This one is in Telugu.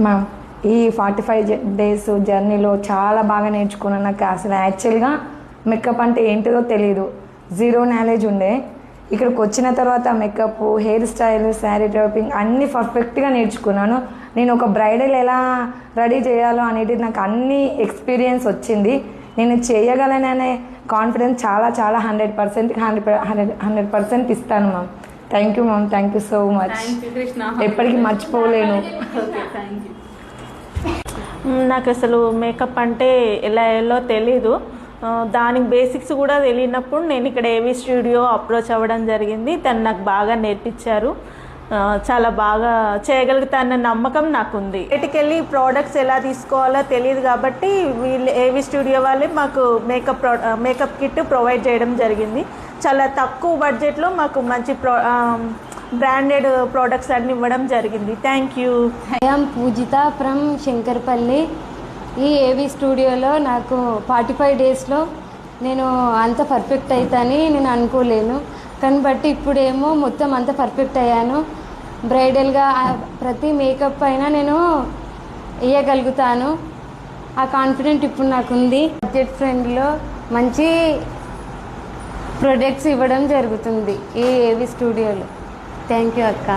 మ్యామ్ ఈ 45 డేస్ జర్నీలో చాలా బాగా నేర్చుకున్నాను. నాకు అసలు యాక్చువల్గా మేకప్ అంటే ఏంటిదో తెలియదు, జీరో నాలెడ్జ్ ఉండే. ఇక్కడికి వచ్చిన తర్వాత makeup, hair style, sari dropping అన్నీ పర్ఫెక్ట్గా నేర్చుకున్నాను. నేను ఒక బ్రైడల్ ఎలా రెడీ చేయాలో అనేది నాకు అన్ని ఎక్స్పీరియన్స్ వచ్చింది. నేను చేయగలననే కాన్ఫిడెన్స్ చాలా చాలా 100% ఇస్తాను ma'am. Thank you ma'am, thank you so much. ఎప్పటికీ మర్చిపోలేను. నాకు అసలు మేకప్ అంటే ఎలా తెలీదు, దానికి బేసిక్స్ కూడా తెలియనప్పుడు నేను ఇక్కడ ఏవి స్టూడియో అప్రోచ్ అవ్వడం జరిగింది. తను నాకు బాగా నేర్పించారు, చాలా బాగా చేయగలుగుతానన్న నమ్మకం నాకుంది. బయటికి వెళ్ళి ప్రోడక్ట్స్ ఎలా తీసుకోవాలో తెలియదు కాబట్టి వీళ్ళు ఏవి స్టూడియో వాళ్ళే మాకు మేకప్ కిట్ ప్రొవైడ్ చేయడం జరిగింది. చాలా తక్కువ బడ్జెట్లో మాకు మంచి బ్రాండెడ్ ప్రోడక్ట్స్ అన్ని ఇవ్వడం జరిగింది. Thank you. I'm Poojitha from Shankarpalli. ఈ ఏవి స్టూడియోలో నాకు 45 డేస్లో నేను అంత పర్ఫెక్ట్ అవుతాని నేను అనుకోలేను, కానీ బట్టి ఇప్పుడేమో మొత్తం అంత పర్ఫెక్ట్ అయ్యాను. బ్రైడల్గా ప్రతి మేకప్ అయినా నేను వేయగలుగుతాను. ఆ కాన్ఫిడెంట్ ఇప్పుడు నాకు ఉంది. బడ్జెట్ ఫ్రెండ్లో మంచి ప్రొడక్ట్స్ ఇవ్వడం జరుగుతుంది ఈ ఏవి స్టూడియోలో. థ్యాంక్ యూ అక్క.